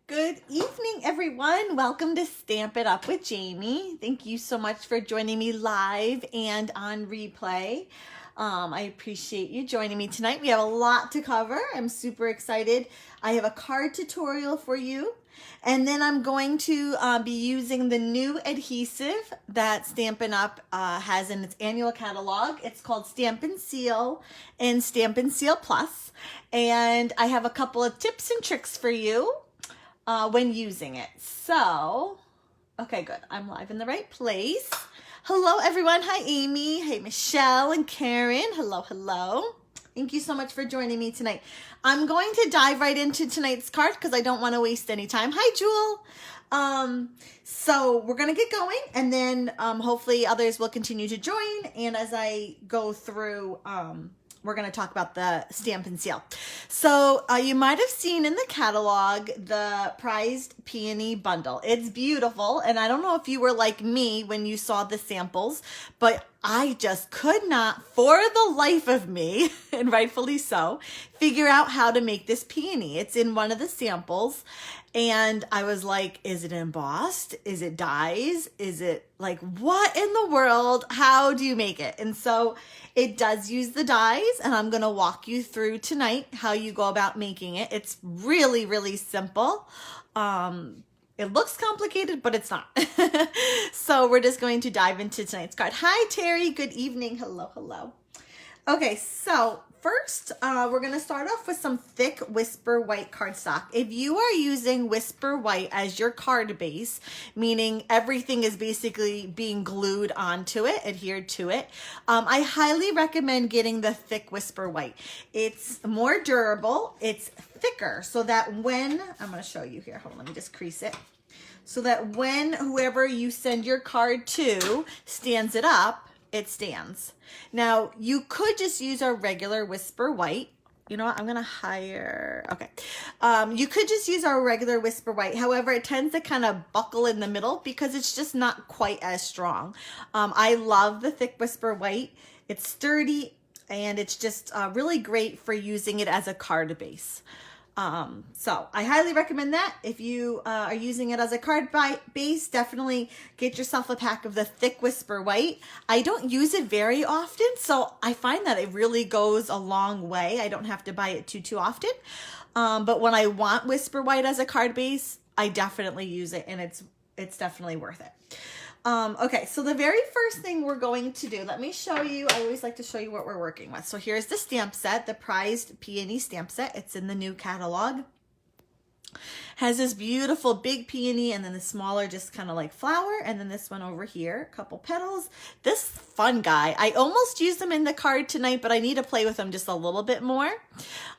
Good evening, everyone. Welcome to Stamp It Up with Jamie. Thank you so much for joining me live and on replay. I appreciate you joining me tonight. We have a lot to cover. I'm super excited. I have a card tutorial for you. And then I'm going to be using the new adhesive that Stampin' Up! Has in its annual catalog. It's called Stampin' Seal and Stampin' Seal Plus. And I have a couple of tips and tricks for you when using it. So, okay, good. I'm live in the right place. Hello, everyone. Hi, Amy. Hey, Michelle and Karen. Hello, hello. Thank you so much for joining me tonight. I'm going to dive right into tonight's card because I don't want to waste any time. Hi, Jewel. So we're going to get going, and then hopefully others will continue to join. And as I go through, we're going to talk about the Stampin' Seal. So you might have seen in the catalog the prized Peony bundle. It's beautiful, and I don't know if you were like me when you saw the samples, but I just could not, for the life of me, and rightfully so, figure out how to make this peony. It's in one of the samples, and I was like, is it embossed? Is it dyes? Is it like, what in the world? How do you make it? And so it does use the dyes, and I'm going to walk you through tonight how you go about making it. It's really, really simple. It looks complicated, but it's not. So we're just going to dive into tonight's card. Hi, Terry. Good evening. Hello, hello. Okay, so first, we're going to start off with some thick Whisper White cardstock. If you are using Whisper White as your card base, meaning everything is basically being glued onto it, adhered to it, I highly recommend getting the thick Whisper White. It's more durable, it's thicker, so that when, I'm going to show you here, hold on, let me just crease it, so that when whoever you send your card to stands it up, it stands. Now, you could just use our regular Whisper White. You know what? I'm going to hire... Okay. You could just use our regular Whisper White. However, it tends to kind of buckle in the middle because it's just not quite as strong. I love the thick Whisper White. It's sturdy, and it's just really great for using it as a card base. So I highly recommend that. If you are using it as a card base, definitely get yourself a pack of the thick Whisper White. I don't use it very often, so I find that it really goes a long way. I don't have to buy it too often. But when I want Whisper White as a card base, I definitely use it, and it's definitely worth it. Okay, so the very first thing we're going to do, let me show you, I always like to show you what we're working with. So here's the stamp set, the prized Peony stamp set. It's in the new catalog. Has this beautiful big peony, and then the smaller just kind of like flower, and then this one over here, a couple petals. This fun guy, I almost used them in the card tonight, but I need to play with them just a little bit more.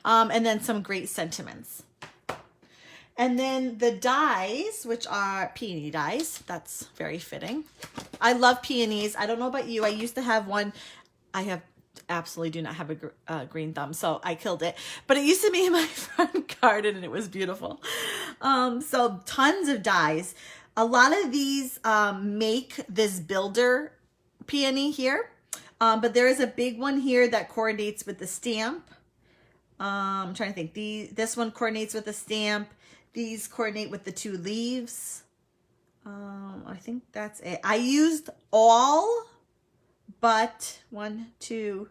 And then some great sentiments. And then the dies, which are peony dies. That's very fitting. I love peonies. I don't know about you. I used to have one. I absolutely do not have a green thumb, so I killed it. But it used to be in my front garden, and it was beautiful. So tons of dies. A lot of these make this builder peony here. But there is a big one here that coordinates with the stamp. I'm trying to think. This one coordinates with the stamp. These coordinate with the two leaves. I think that's it. I used all but 1, 2,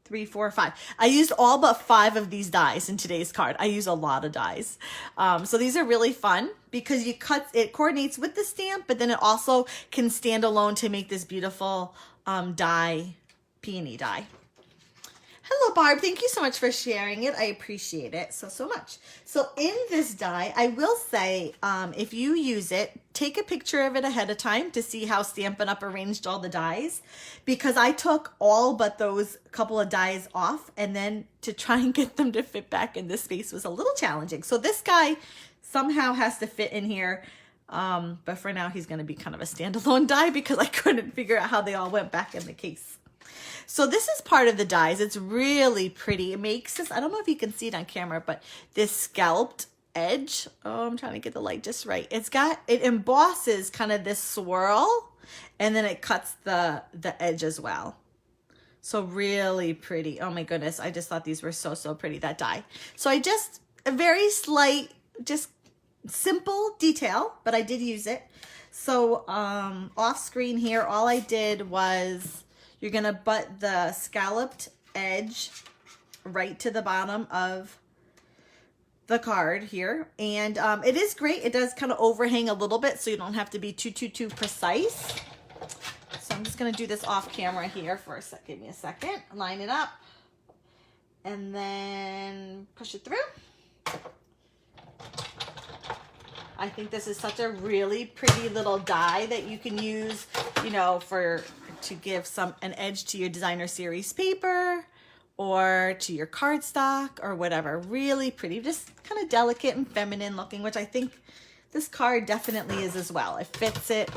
3, 4, 5. I used all but 5 of these dies in today's card. I use a lot of dies. So these are really fun because it coordinates with the stamp, but then it also can stand alone to make this beautiful peony die. Hello, Barb. Thank you so much for sharing it. I appreciate it so much. So in this die, I will say, if you use it, take a picture of it ahead of time to see how Stampin' Up! Arranged all the dies, because I took all but those couple of dies off, and then to try and get them to fit back in this space was a little challenging. So this guy somehow has to fit in here, but for now he's going to be kind of a standalone die because I couldn't figure out how they all went back in the case. So this is part of the dies. It's really pretty. It makes this, I don't know if you can see it on camera, but this scalloped edge. Oh, I'm trying to get the light just right. It embosses kind of this swirl, and then it cuts the edge as well. So really pretty. Oh my goodness. I just thought these were so pretty, that die. So I just, a very slight, just simple detail, but I did use it. So off screen here, all I did was, you're gonna butt the scalloped edge right to the bottom of the card here. And it is great. It does kind of overhang a little bit, so you don't have to be too precise. So I'm just gonna do this off camera here for a sec. Give me a second. Line it up and then push it through. I think this is such a really pretty little die that you can use, you know, to give an edge to your designer series paper or to your cardstock or whatever. Really pretty, just kind of delicate and feminine looking, which I think this card definitely is as well. It fits it.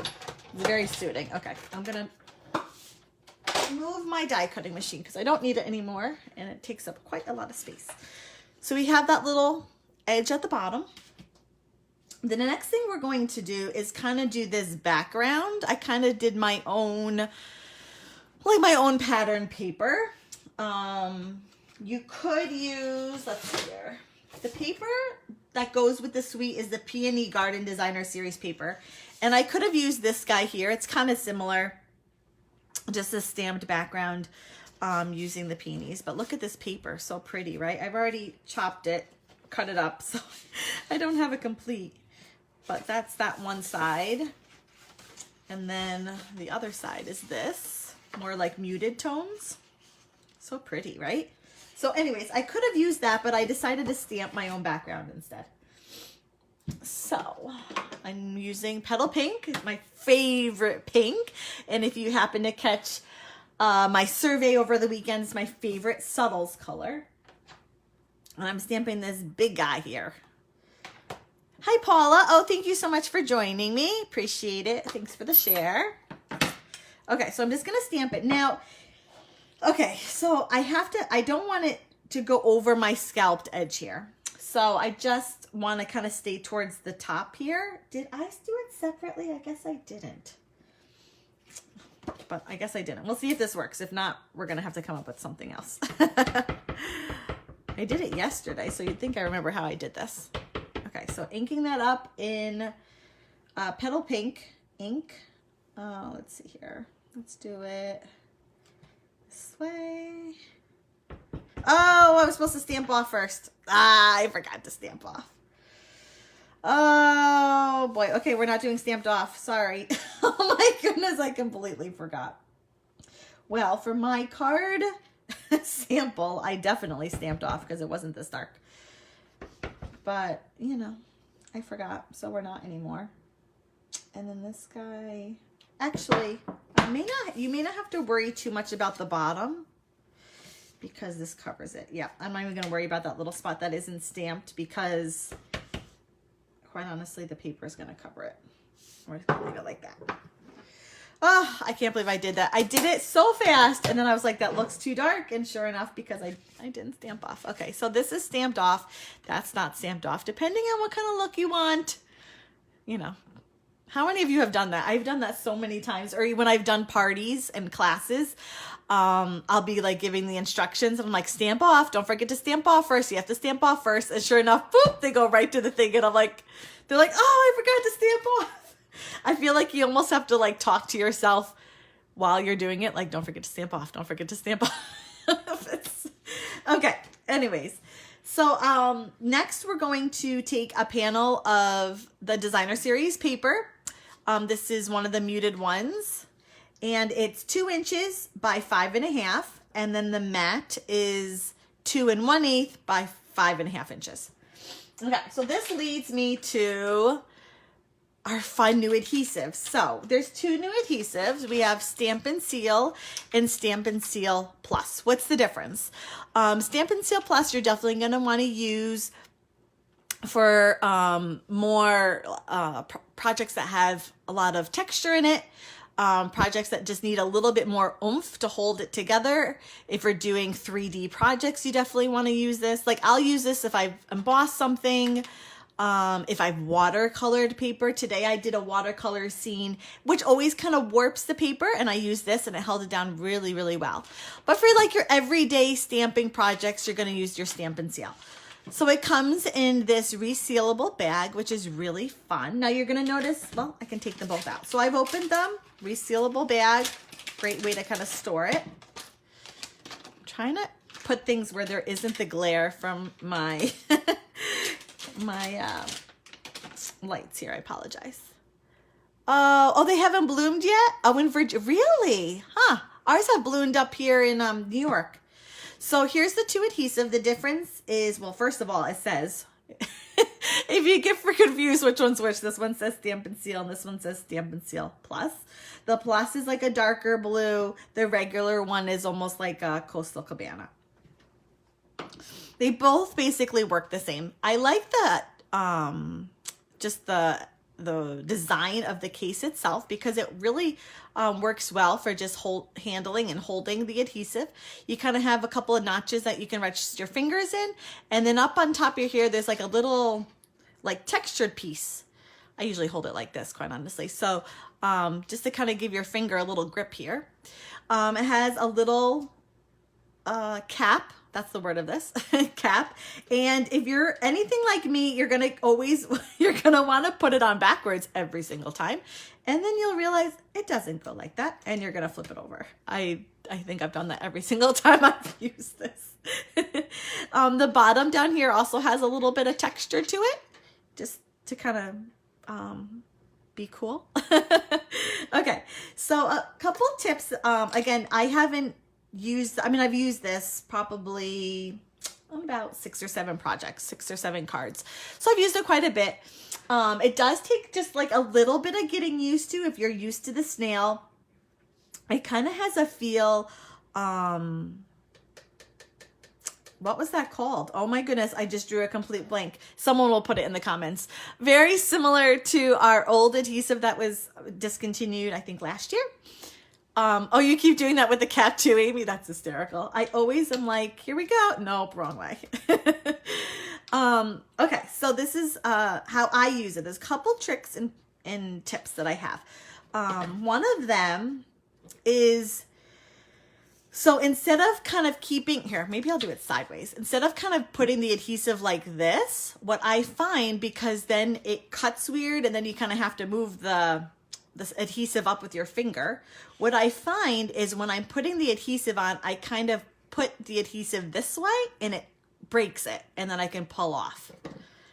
It's very suiting. Okay, I'm gonna move my die cutting machine because I don't need it anymore and it takes up quite a lot of space. So we have that little edge at the bottom. Then the next thing we're going to do is kind of do this background. I kind of did my own, like my own pattern paper. You could use, let's see here. The paper that goes with the suite is the Peony Garden Designer Series paper. And I could have used this guy here. It's kind of similar, just a stamped background using the peonies. But look at this paper, so pretty, right? I've already chopped it, cut it up, so I don't have a complete. But that's that one side. And then the other side is this, more like muted tones. So pretty, right? So anyways, I could have used that, but I decided to stamp my own background instead. So I'm using Petal Pink, my favorite pink. And if you happen to catch my survey over the weekend, it's my favorite Subtles color. And I'm stamping this big guy here. Hi, Paula. Oh, thank you so much for joining me. Appreciate it. Thanks for the share. Okay, so I'm just going to stamp it. Now, okay, so I don't want it to go over my scalped edge here. So I just want to kind of stay towards the top here. Did I do it separately? I guess I didn't. But I guess I didn't. We'll see if this works. If not, we're going to have to come up with something else. I did it yesterday, so you'd think I remember how I did this. Okay, so inking that up in Petal Pink ink. Let's see here. Let's do it this way. Oh, I was supposed to stamp off first. I forgot to stamp off. Oh boy. Okay, we're not doing stamped off. Sorry. Oh my goodness, I completely forgot. Well, for my card sample, I definitely stamped off because it wasn't this dark. But, you know, I forgot, so we're not anymore. And then this guy, actually, you may not have to worry too much about the bottom because this covers it. Yeah, I'm not even going to worry about that little spot that isn't stamped because, quite honestly, the paper is going to cover it. We're just going to leave it like that. Oh, I can't believe I did that. I did it so fast, and then I was like, that looks too dark, and sure enough, because I didn't stamp off. Okay, so this is stamped off. That's not stamped off, depending on what kind of look you want. You know, how many of you have done that? I've done that so many times, or when I've done parties and classes, I'll be like giving the instructions, and I'm like, stamp off. Don't forget to stamp off first. You have to stamp off first, and sure enough, boop, they go right to the thing, and I'm like, they're like, oh, I forgot to stamp off. I feel like you almost have to like talk to yourself while you're doing it. Like, don't forget to stamp off. Don't forget to stamp off. Okay. Anyways. So, next we're going to take a panel of the Designer Series paper. This is one of the muted ones and it's 2 inches by 5.5. And then the matte is 2 1/8 by 5.5 inches. Okay. So this leads me to our fun new adhesives. So there's 2 new adhesives. We have Stampin' Seal and Stampin' Seal Plus. What's the difference? Stampin' Seal Plus, you're definitely going to want to use for more projects that have a lot of texture in it. Projects that just need a little bit more oomph to hold it together. If you're doing 3D projects, you definitely want to use this. Like I'll use this if I've embossed something. If I've watercolored paper. Today I did a watercolor scene, which always kind of warps the paper, and I used this and it held it down really, really well. But for like your everyday stamping projects, you're going to use your Stampin' Seal. So it comes in this resealable bag, which is really fun. Now you're gonna notice, well, I can take them both out. So I've opened them, resealable bag, great way to kind of store it. I'm trying to put things where there isn't the glare from my, my lights here, I apologize. Oh, they haven't bloomed yet? Oh, in Virginia, really? Huh, ours have bloomed up here in New York. So here's the two adhesive. The difference is, well, first of all, it says, if you get confused which one's which, this one says Stampin' Seal and this one says Stampin' Seal Plus. The Plus is like a darker blue. The regular one is almost like a Coastal Cabana. They both basically work the same. I like that, just the design of the case itself, because it really works well for just handling and holding the adhesive. You kind of have a couple of notches that you can rest your fingers in, and then up on top of your hair there's like a little like textured piece. I usually hold it like this, quite honestly. So just to kind of give your finger a little grip here. It has a little cap. That's the word of this, cap. And if you're anything like me, you're gonna want to put it on backwards every single time. And then you'll realize it doesn't go like that, and you're gonna flip it over. I think I've done that every single time I've used this. The bottom down here also has a little bit of texture to it, just to kind of be cool. Okay, so a couple tips. Again, I haven't used, I've used this probably on about 6 or 7 projects, 6 or 7 cards. So I've used it quite a bit. It does take just like a little bit of getting used to if you're used to the snail. It kind of has a feel, what was that called? Oh my goodness, I just drew a complete blank. Someone will put it in the comments. Very similar to our old adhesive that was discontinued, I think last year. Oh, you keep doing that with the cat too, Amy? That's hysterical. I always am like, here we go. Nope, wrong way. Okay, so this is how I use it. There's a couple tricks and tips that I have. One of them is, so instead of kind of keeping, here, maybe I'll do it sideways. Instead of kind of putting the adhesive like this, what I find, because then it cuts weird and then you kind of have to move this adhesive up with your finger. What I find is when I'm putting the adhesive on, I kind of put the adhesive this way and it breaks it, and then I can pull off.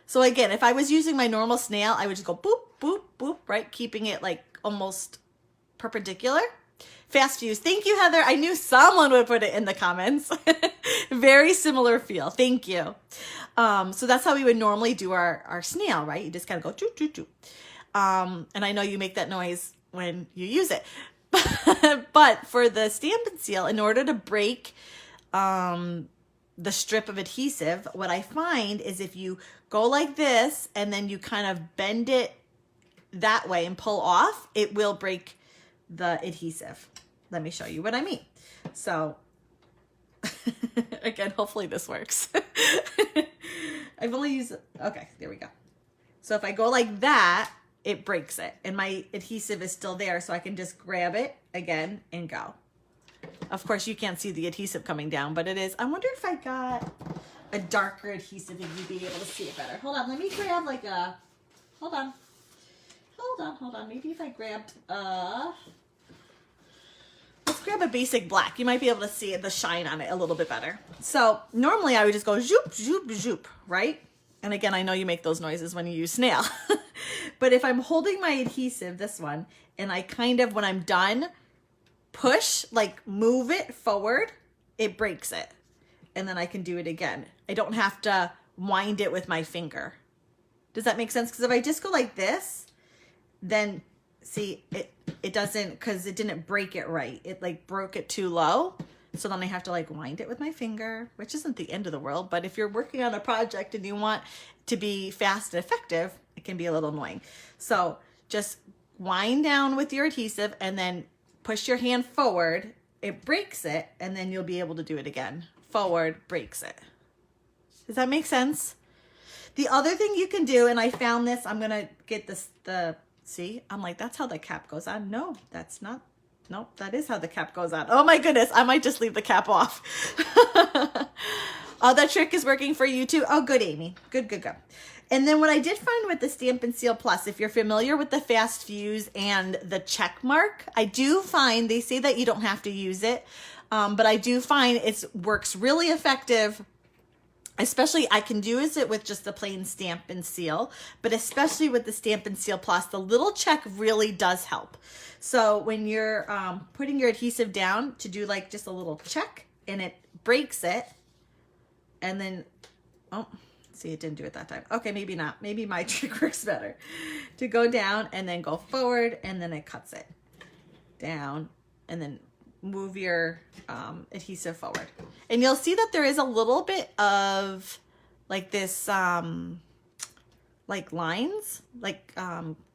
So again, if I was using my normal snail, I would just go boop, boop, boop, right? Keeping it like almost perpendicular. Fast fuse. Thank you, Heather. I knew someone would put it in the comments. Very similar feel. Thank you. So that's how we would normally do our snail, right? You just kind of go choo, choo, choo. And I know you make that noise when you use it. But for the Stampin' Seal, in order to break the strip of adhesive, what I find is if you go like this and then you kind of bend it that way and pull off, it will break the adhesive. Let me show you what I mean. So again, hopefully this works. I've only used, okay, there we go. So if I go like that, it breaks it, and my adhesive is still there, so I can just grab it again and go. Of course, you can't see the adhesive coming down, but it is. I wonder if I got a darker adhesive and you'd be able to see it better. Hold on, let me grab like a, hold on. Maybe if I grabbed, let's grab a basic black. You might be able to see the shine on it a little bit better. So normally I would just go zoop, zoop, zoop, right? And again, I know you make those noises when you use snail. But if I'm holding my adhesive, this one, and I kind of, when I'm done, push, like move it forward, it breaks it. And then I can do it again. I don't have to wind it with my finger. Does that make sense? Because if I just go like this, then see, it doesn't, because it didn't break it right. It like broke it too low. So then I have to like wind it with my finger, which isn't the end of the world. But if you're working on a project and you want to be fast and effective, it can be a little annoying. So just wind down with your adhesive and then push your hand forward. It breaks it, and then you'll be able to do it again. Forward, breaks it. Does that make sense? The other thing you can do, and I found this, I'm going to get this, see, I'm like, that's how the cap goes on. No, that's not. Nope, that is how the cap goes on. Oh my goodness, I might just leave the cap off. Oh, that trick is working for you too? Oh, good, Amy. Good, good, good. And then what I did find with the Stampin' Seal Plus, if you're familiar with the fast fuse and the check mark, I do find, they say that you don't have to use it, but I do find it works really effective. Especially, I can do it with just the plain Stampin' Seal, but especially with the Stampin' Seal Plus, the little check really does help. So when you're putting your adhesive down to do like just a little check and it breaks it, and then, oh, see, it didn't do it that time. Okay, maybe not. Maybe my trick works better. To go down and then go forward, and then it cuts it down, and then move your adhesive forward. And you'll see that there is a little bit of like this, like lines, like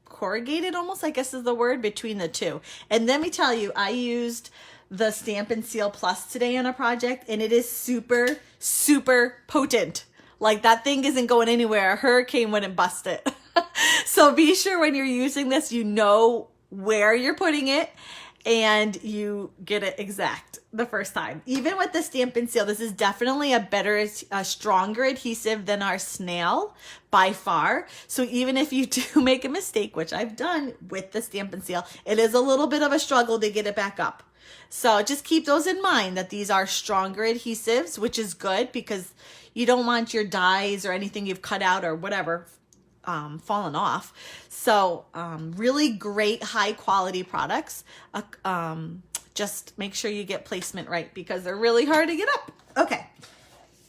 corrugated almost, I guess is the word, between the two. And let me tell you, I used the Stampin' Seal Plus today on a project, and it is super, super potent. Like that thing isn't going anywhere. A hurricane wouldn't bust it. So be sure when you're using this, you know where you're putting it and you get it exact the first time. Even with the Stampin' Seal, this is definitely a stronger adhesive than our snail by far. So even if you do make a mistake, which I've done with the Stampin' Seal, it is a little bit of a struggle to get it back up. So just keep those in mind, that these are stronger adhesives, which is good because you don't want your dies or anything you've cut out or whatever fallen off. So really great high quality products. Just make sure you get placement right because they're really hard to get up. Okay.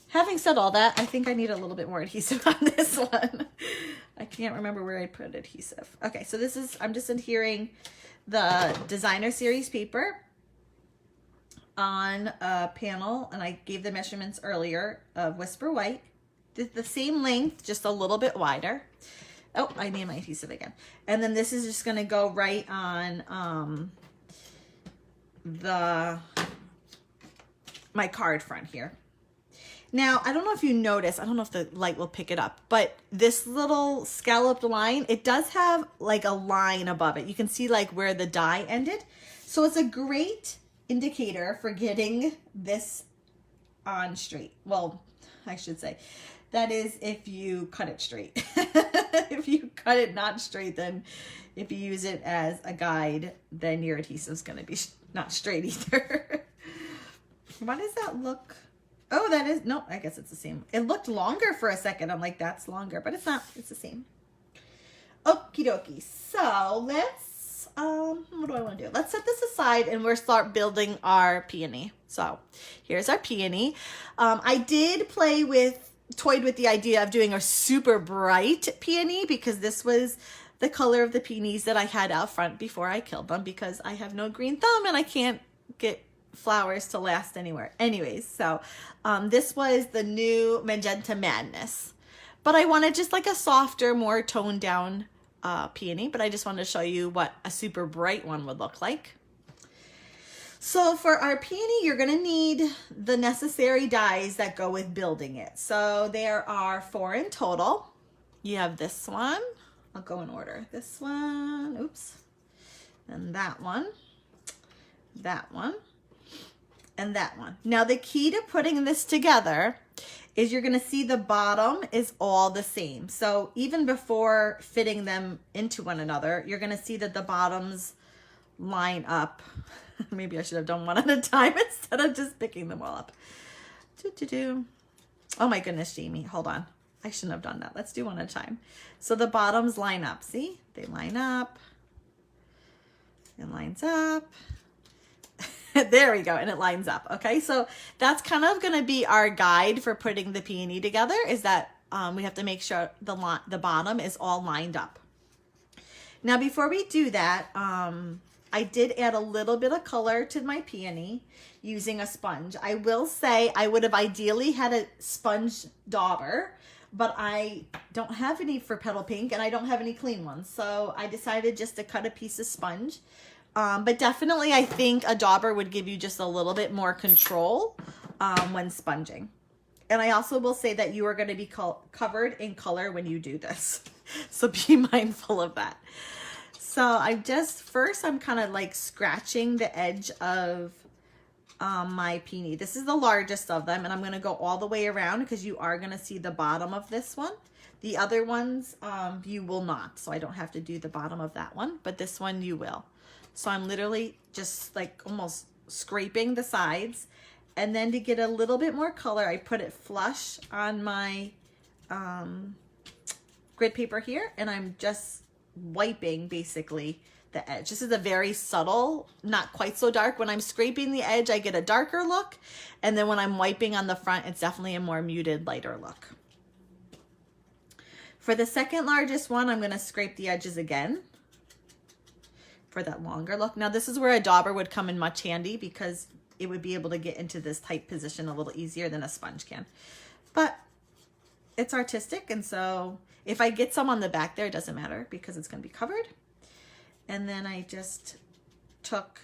Having said all that, I think I need a little bit more adhesive on this one. I can't remember where I put adhesive. Okay, so this is, I'm just adhering the designer series paper on a panel, and I gave the measurements earlier of Whisper White. The same length, just a little bit wider. Oh, I need my adhesive again. And then this is just going to go right on my card front here. Now, I don't know if you notice, I don't know if the light will pick it up, but this little scalloped line, it does have like a line above it. You can see like where the die ended. So it's a great indicator for getting this on straight. Well, I should say, that is if you cut it straight. If you cut it not straight, then if you use it as a guide, then your adhesive is going to be not straight either. Why does that look? Oh, that is, no, I guess it's the same. It looked longer for a second. I'm like, that's longer, but it's not. It's the same. Okie dokie. So let's, what do I want to do? Let's set this aside and we'll start building our peony. So here's our peony. I did toyed with the idea of doing a super bright peony because this was the color of the peonies that I had out front before I killed them because I have no green thumb and I can't get flowers to last anywhere. Anyways, so this was the new Magenta Madness. But I wanted just like a softer, more toned down peony, but I just wanted to show you what a super bright one would look like. So for our peony, you're going to need the necessary dies that go with building it. So there are 4 in total. You have this one. I'll go in order. This one, oops, and that one, and that one. Now the key to putting this together is you're going to see the bottom is all the same. So even before fitting them into one another, you're going to see that the bottoms line up. Maybe I should have done one at a time instead of just picking them all up. Oh my goodness, Jamie, hold on. I shouldn't have done that. Let's do one at a time. So the bottoms line up. See, they line up. It lines up. There we go, and it lines up. Okay, so that's kind of going to be our guide for putting the peony together, is that we have to make sure the bottom is all lined up. Now before we do that, I did add a little bit of color to my peony using a sponge. I will say I would have ideally had a sponge dauber, but I don't have any for petal pink and I don't have any clean ones. So I decided just to cut a piece of sponge. But definitely I think a dauber would give you just a little bit more control when sponging. And I also will say that you are going to be covered in color when you do this. So be mindful of that. So I'm kind of like scratching the edge of my Peony. This is the largest of them, and I'm going to go all the way around because you are going to see the bottom of this one. The other ones you will not, so I don't have to do the bottom of that one, but this one you will. So I'm literally just like almost scraping the sides, and then to get a little bit more color, I put it flush on my grid paper here, and I'm just wiping basically the edge. This is a very subtle, not quite so dark. When I'm scraping the edge, I get a darker look, and then when I'm wiping on the front, it's definitely a more muted, lighter look. For the second largest one, I'm going to scrape the edges again for that longer look. Now this is where a dauber would come in much handy because it would be able to get into this tight position a little easier than a sponge can. But it's artistic, and so if I get some on the back there, it doesn't matter because it's going to be covered. And then I just took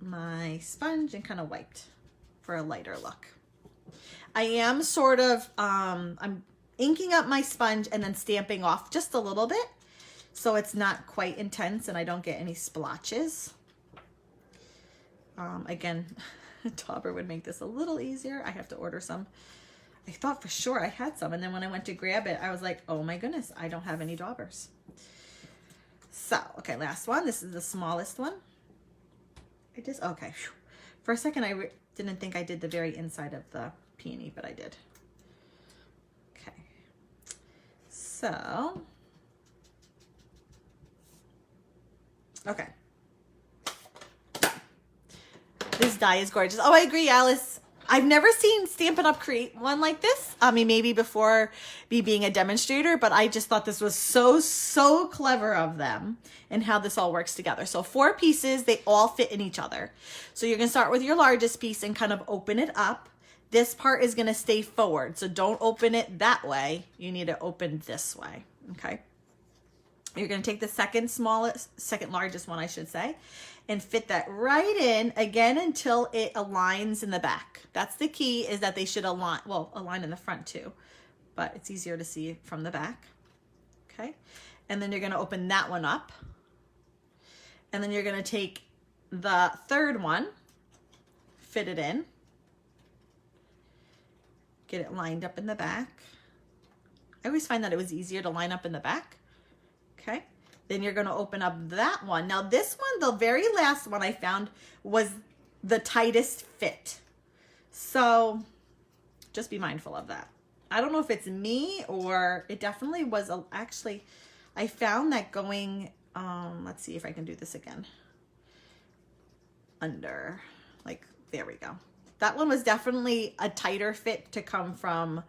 my sponge and kind of wiped for a lighter look. I am sort of, I'm inking up my sponge and then stamping off just a little bit so it's not quite intense and I don't get any splotches. Again, dauber would make this a little easier. I have to order some. I thought for sure I had some, and then when I went to grab it, I was like, oh my goodness, I don't have any daubers. So, okay, last one. This is the smallest one. Okay. Whew. For a second, I didn't think I did the very inside of the Peony, but I did. Okay. So, okay. This die is gorgeous. Oh, I agree, Alice. I've never seen Stampin' Up! Create one like this. I mean, maybe before me being a demonstrator, but I just thought this was so clever of them and how this all works together. So 4 pieces, they all fit in each other. So you're gonna start with your largest piece and kind of open it up. This part is gonna stay forward, so don't open it that way. You need to open this way, okay? You're gonna take the second largest one, I should say, and fit that right in again until it aligns in the back. That's the key, is that they should align, well, align in the front too, but it's easier to see from the back. Okay. And then you're going to open that one up. And then you're going to take the third one, fit it in, get it lined up in the back. I always find that it was easier to line up in the back. Okay. Then you're going to open up that one. Now this one, the very last one I found, was the tightest fit. So just be mindful of that. I don't know if it's me or it definitely was actually, I found that going, let's see if I can do this again. Under, like, there we go. That one was definitely a tighter fit to come from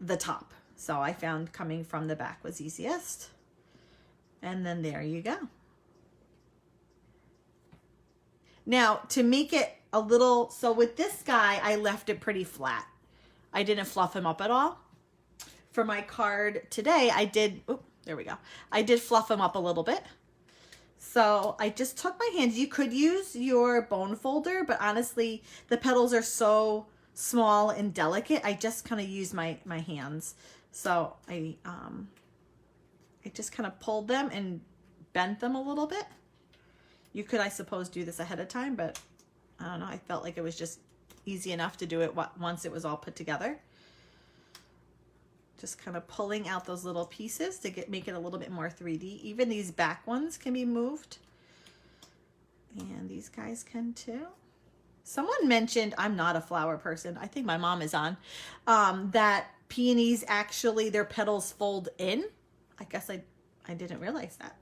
the top. So I found coming from the back was easiest. And then there you go. Now to make it a little, so with this guy, I left it pretty flat. I didn't fluff him up at all. For my card today, I did, oh, there we go. I did fluff him up a little bit. So I just took my hands. You could use your bone folder, but honestly, the petals are so small and delicate. I just kind of use my hands. So I just kind of pulled them and bent them a little bit. You could, I suppose, do this ahead of time, but I don't know. I felt like it was just easy enough to do it once it was all put together. Just kind of pulling out those little pieces to make it a little bit more 3D. Even these back ones can be moved. And these guys can too. Someone mentioned, I'm not a flower person, I think my mom is on, that peonies actually, their petals fold in. I guess I didn't realize that.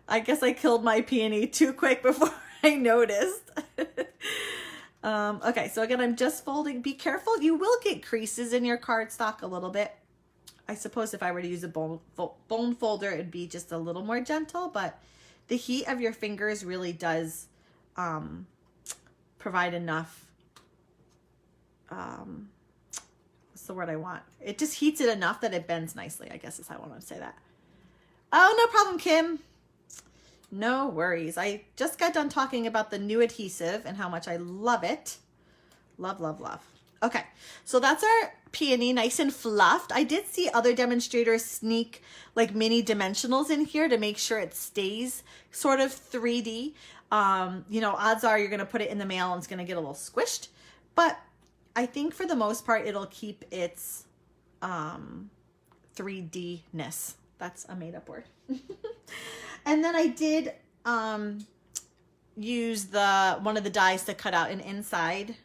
I guess I killed my peony too quick before I noticed. Okay, so again, I'm just folding. Be careful. You will get creases in your cardstock a little bit. I suppose if I were to use a bone folder, it'd be just a little more gentle, but the heat of your fingers really does provide enough, what's the word I want? It just heats it enough that it bends nicely, I guess is how I want to say that. Oh, no problem, Kim. No worries. I just got done talking about the new adhesive and how much I love it. Love, love, love. Okay, so that's our peony, nice and fluffed. I did see other demonstrators sneak like mini dimensionals in here to make sure it stays sort of 3D. You know, odds are you're going to put it in the mail and it's going to get a little squished, but I think for the most part, it'll keep its 3D-ness. That's a made-up word. And then I did use one of the dies to cut out an inside,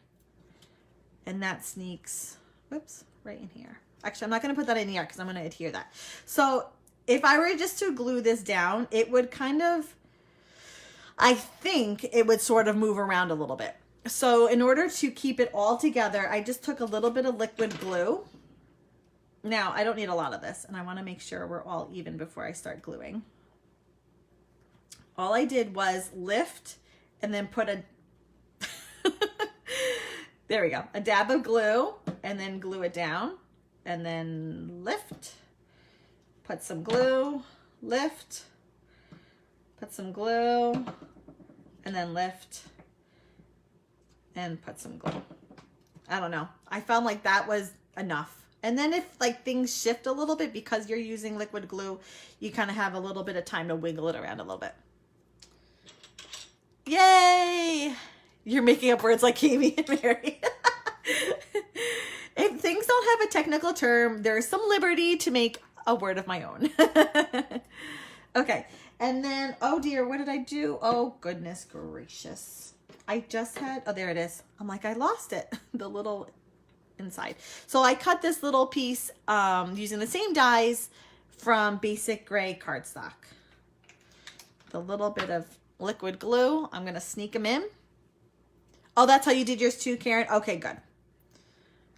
and that sneaks, whoops, right in here. Actually, I'm not going to put that in here because I'm going to adhere that. So if I were just to glue this down, it would kind of, I think it would sort of move around a little bit. So in order to keep it all together, I just took a little bit of liquid glue. Now, I don't need a lot of this, and I want to make sure we're all even before I start gluing. All I did was lift and then put a, there we go, a dab of glue, and then glue it down, and then lift, put some glue, lift, put some glue, and then lift, and put some glue. I don't know. I found like that was enough. And then if like things shift a little bit because you're using liquid glue, you kind of have a little bit of time to wiggle it around a little bit. Yay! You're making up words like Amy and Mary. If things don't have a technical term, there's some liberty to make a word of my own. Okay, and then, oh dear, what did I do? Oh, goodness gracious. I just had, oh, there it is. I'm like, I lost it, the little inside. So I cut this little piece using the same dies from basic gray cardstock. The little bit of liquid glue, I'm going to sneak them in. Oh, that's how you did yours too, Karen? Okay, good.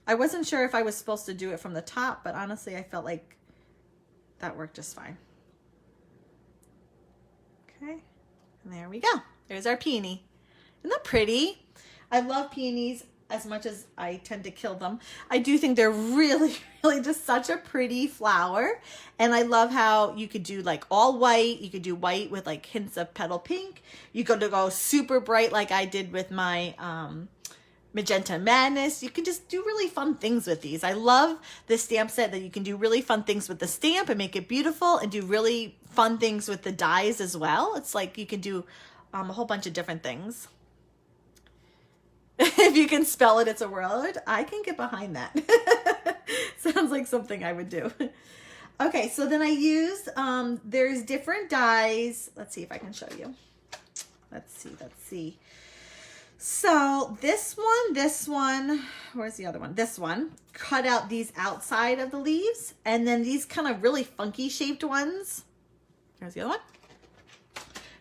I wasn't sure if I was supposed to do it from the top, but honestly, I felt like that worked just fine. Okay, and there we go. There's our peony. Isn't that pretty? I love peonies as much as I tend to kill them. I do think they're really, really just such a pretty flower. And I love how you could do like all white. You could do white with like hints of petal pink. You could go super bright like I did with my Magenta Madness. You can just do really fun things with these. I love this stamp set that you can do really fun things with the stamp and make it beautiful, and do really fun things with the dies as well. It's like you can do a whole bunch of different things. If you can spell it, it's a word. I can get behind that. Sounds like something I would do. Okay, so then I used, there's different dies. Let's see if I can show you. Let's see. So this one, where's the other one? This one, cut out these outside of the leaves, and then these kind of really funky shaped ones. Here's the other one.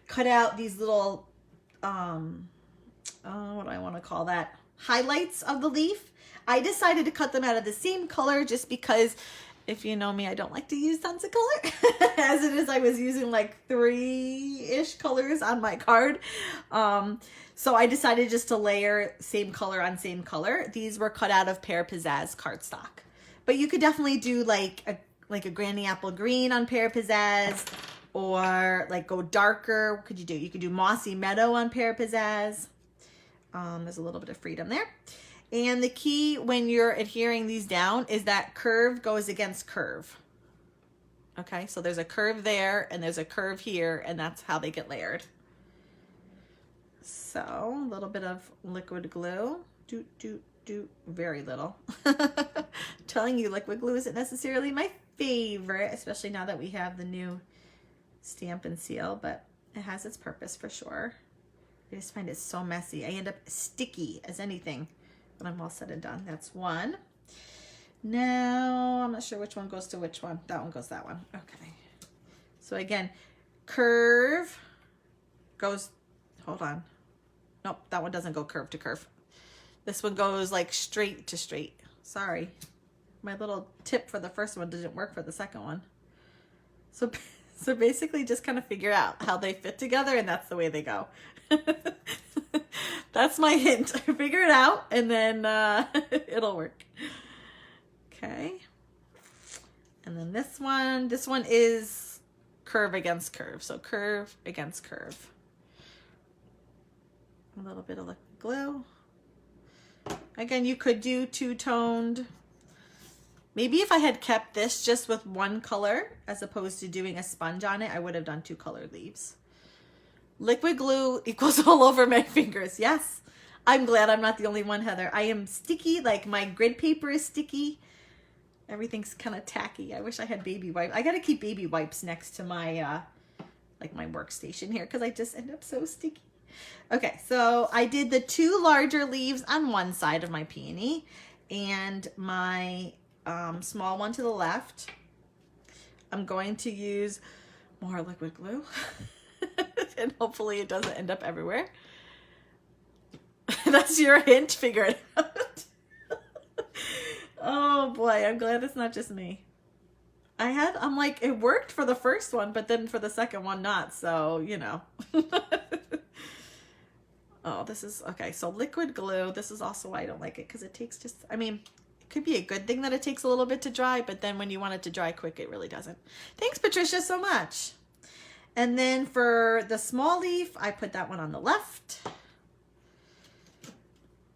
Cut out these little, what do I want to call that? Highlights of the leaf. I decided to cut them out of the same color just because, if you know me, I don't like to use tons of color. As it is, I was using like 3-ish colors on my card. So I decided just to layer same color on same color. These were cut out of Pear Pizzazz cardstock. But you could definitely do like a Granny Apple Green on Pear Pizzazz, or like go darker. What could you do? You could do Mossy Meadow on Pear Pizzazz. There's a little bit of freedom there. And the key when you're adhering these down is that curve goes against curve. Okay, so there's a curve there and there's a curve here, and that's how they get layered. So a little bit of liquid glue. Very little. Telling you liquid glue isn't necessarily my favorite, especially now that we have the new Stampin' seal, but it has its purpose for sure. I just find it so messy. I end up sticky as anything when I'm all said and done. That's one. Now, I'm not sure which one goes to which one. That one goes that one. Okay. So again, curve goes, hold on. Nope, that one doesn't go curve to curve. This one goes like straight to straight. Sorry. My little tip for the first one didn't work for the second one. So basically just kind of figure out how they fit together, and that's the way they go. That's my hint. Figure it out, and then it'll work. Okay. And then this one is curve against curve. So curve against curve. A little bit of liquid glue. Again, you could do two-toned. Maybe if I had kept this just with one color as opposed to doing a sponge on it, I would have done 2 colored leaves. Liquid glue equals all over my fingers. Yes. I'm glad I'm not the only one, Heather. I am sticky, like my grid paper is sticky. Everything's kind of tacky. I wish I had baby wipes. I got to keep baby wipes next to my, like my workstation here because I just end up so sticky. Okay, so I did the 2 larger leaves on one side of my peony and my small one to the left. I'm going to use more liquid glue and hopefully it doesn't end up everywhere. That's your hint, figure it out. Oh boy, I'm glad it's not just me. I'm like, it worked for the first one, but then for the second one, not. So, you know. Oh, this is, okay. So liquid glue, this is also why I don't like it because it takes just, I mean, it could be a good thing that it takes a little bit to dry, but then when you want it to dry quick, it really doesn't. Thanks, Patricia, so much. And then for the small leaf, I put that one on the left.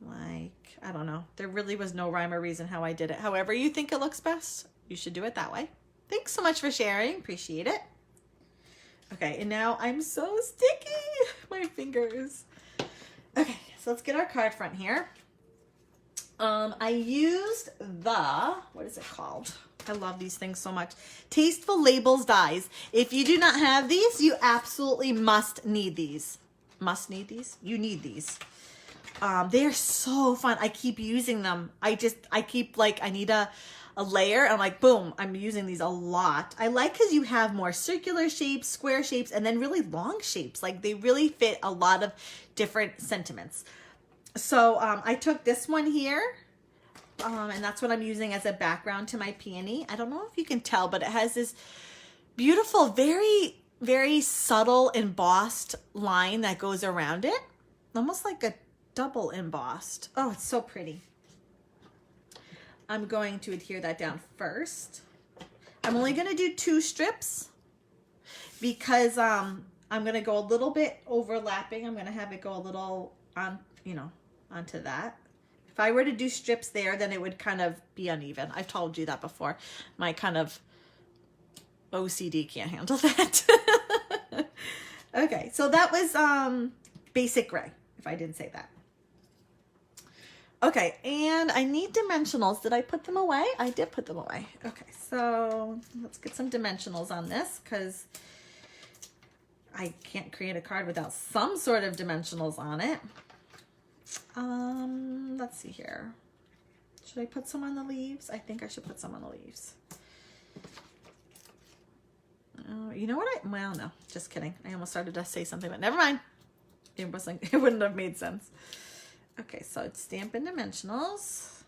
Like, I don't know. There really was no rhyme or reason how I did it. However you think it looks best, you should do it that way. Thanks so much for sharing. Appreciate it. Okay, and now I'm so sticky. My fingers. Okay, so let's get our card front here. I used the, what is it called? I love these things so much. Tasteful Labels dies. If you do not have these, you absolutely must need these. Must need these? You need these. They're so fun. I keep using them. I keep like, I need a layer. And I'm like, boom, I'm using these a lot. I like because you have more circular shapes, square shapes, and then really long shapes. Like they really fit a lot of different sentiments. So I took this one here, and that's what I'm using as a background to my peony. I don't know if you can tell, but it has this beautiful, very, very subtle embossed line that goes around it. Almost like a double embossed. Oh, it's so pretty. I'm going to adhere that down first. I'm only going to do 2 strips because I'm going to go a little bit overlapping. I'm going to have it go a little on, you know, onto that. If I were to do strips there, then it would kind of be uneven. I've told you that before. My kind of OCD can't handle that. Okay, so that was basic gray, if I didn't say that. Okay, and I need dimensionals. Did I put them away? I did put them away. Okay, so let's get some dimensionals on this because I can't create a card without some sort of dimensionals on it. Let's see here. Should I put some on the leaves? I think I should put some on the leaves. You know what? Well, no, just kidding. I almost started to say something, but never mind. It wouldn't have made sense. Okay, so it's Stampin' Dimensionals.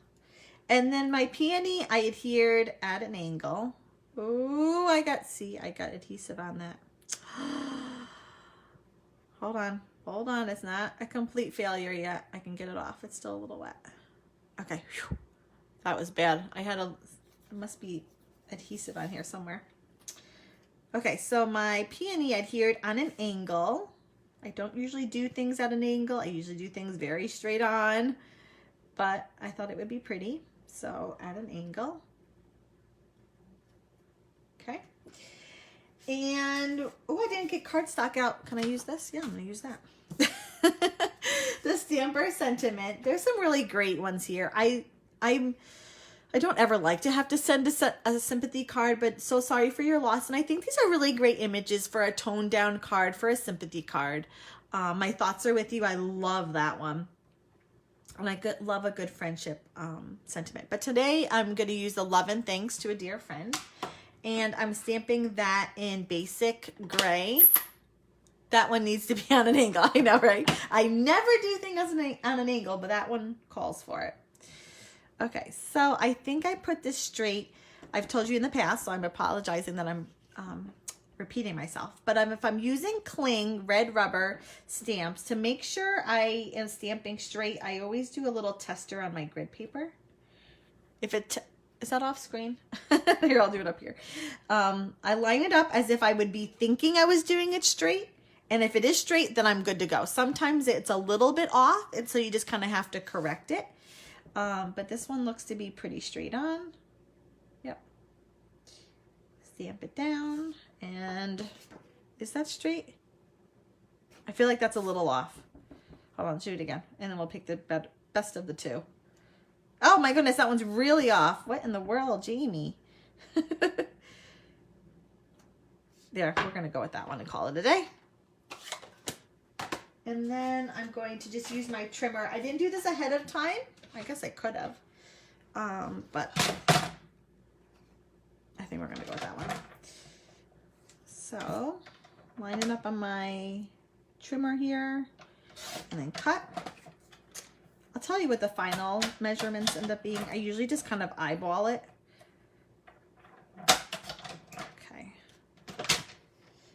And then my peony, I adhered at an angle. Oh, I got adhesive on that. Hold on. It's not a complete failure yet. I can get it off. It's still a little wet. Okay, whew. That was bad. There must be adhesive on here somewhere. Okay, so my peony adhered on an angle. I don't usually do things at an angle. I usually do things very straight on, but I thought it would be pretty. So at an angle. Okay. And, oh, I didn't get cardstock out. Can I use this? Yeah, I'm going to use that. The Stamper Sentiment. There's some really great ones here. I don't ever like to have to send a sympathy card, but so sorry for your loss. And I think these are really great images for a toned down card, for a sympathy card. My thoughts are with you. I love that one. And I love a good friendship sentiment. But today I'm going to use the Love and Thanks to a Dear Friend. And I'm stamping that in basic gray. That one needs to be on an angle. I know, right? I never do things on an angle, but that one calls for it. Okay, so I think I put this straight. I've told you in the past, so I'm apologizing that I'm repeating myself. But if I'm using cling red rubber stamps, to make sure I am stamping straight, I always do a little tester on my grid paper. If is that off screen? Here, I'll do it up here. I line it up as if I would be thinking I was doing it straight. And if it is straight, then I'm good to go. Sometimes it's a little bit off, and so you just kind of have to correct it. But this one looks to be pretty straight on. Yep. Stamp it down. And is that straight? I feel like that's a little off. Hold on, let's do it again. And then we'll pick the best of the two. Oh my goodness, that one's really off. What in the world, Jamie? There, we're gonna go with that one and call it a day. And then I'm going to just use my trimmer. I didn't do this ahead of time. I guess I could have. But I think we're gonna go with that one. So, lining up on my trimmer here, and then cut. I'll tell you what the final measurements end up being. I usually just kind of eyeball it. Okay.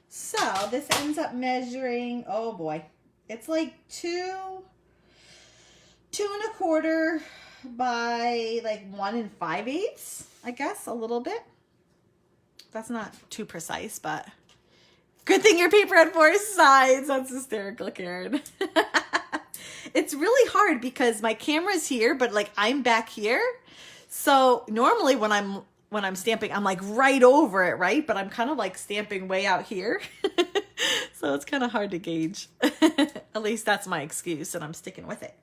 So this ends up measuring, oh boy, it's like 2 1/4 by like 1 5/8, I guess, a little bit. That's not too precise, but good thing your paper had 4 sides. That's hysterical, Karen. It's really hard because my camera's here, but like I'm back here. So normally when I'm stamping, I'm like right over it, right? But I'm kind of like stamping way out here. So it's kind of hard to gauge. At least that's my excuse, and I'm sticking with it.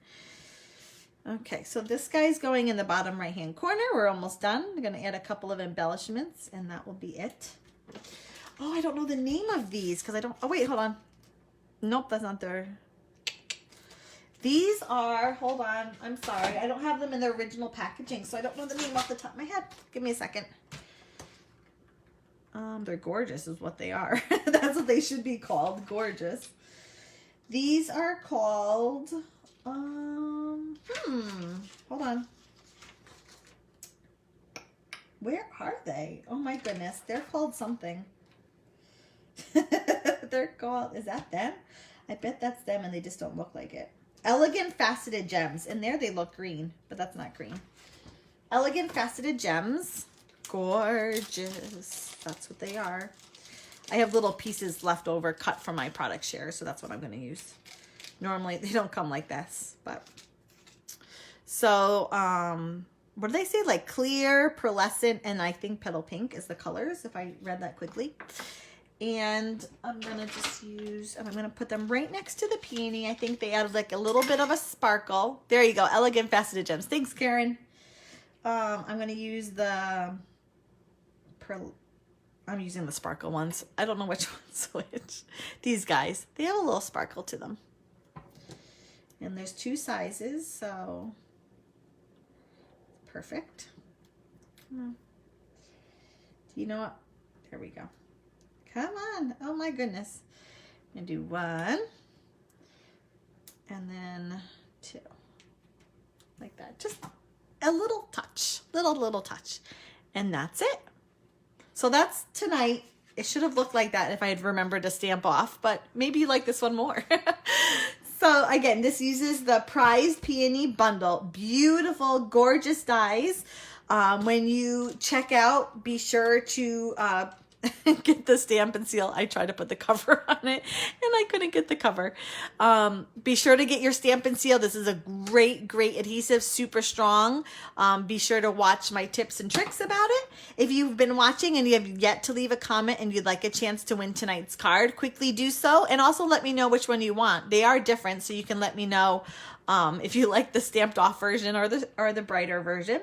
Okay, so this guy's going in the bottom right-hand corner. We're almost done. I'm going to add a couple of embellishments, and that will be it. Oh, I don't know the name of these because I don't... Oh, wait, hold on. Nope, that's not there. These are... Hold on. I'm sorry. I don't have them in the original packaging, so I don't know the name off the top of my head. Give me a second. They're gorgeous is what they are. That's what they should be called. Gorgeous. These are called... hold on. Where are they? Oh my goodness. They're called something. They're called, is that them? I bet that's them and they just don't look like it. Elegant Faceted Gems. In there they look green, but that's not green. Elegant Faceted Gems. Gorgeous. That's what they are. I have little pieces left over cut from my product share, so that's what I'm going to use. Normally they don't come like this, but so what do they say? Like clear, pearlescent, and I think petal pink is the colors, if I read that quickly. And I'm gonna just use, and I'm gonna put them right next to the peony. I think they added like a little bit of a sparkle. There you go, Elegant Faceted Gems. Thanks, Karen. I'm gonna use the pearl. I'm using the sparkle ones. I don't know which one's which. These guys, they have a little sparkle to them. And there's 2 sizes, so perfect. Come on. You know what? There we go. Come on. Oh my goodness. I'm going to do 1 and then 2. Like that. Just a little touch. Little touch. And that's it. So that's tonight. It should have looked like that if I had remembered to stamp off, but maybe you like this one more. So again, this uses the Prized Peony Bundle. Beautiful, gorgeous dies. When you check out, be sure to get the Stampin' Seal. I tried to put the cover on it and I couldn't get the cover. Be sure to get your Stampin' Seal. This is a great adhesive, super strong. Be sure to watch my tips and tricks about it. If you've been watching and you have yet to leave a comment and you'd like a chance to win tonight's card, quickly do so. And also let me know which one you want. They are different, so you can let me know if you like the stamped off version or the brighter version.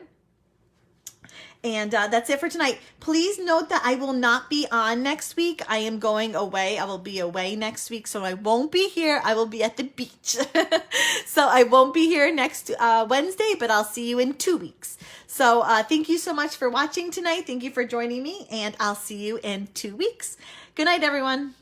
And that's it for tonight. Please note that I will not be on next week. I am going away. I will be away next week, so I won't be here. I will be at the beach. So I won't be here next Wednesday, but I'll see you in 2 weeks. So thank you so much for watching tonight. Thank you for joining me, and I'll see you in 2 weeks. Good night, everyone.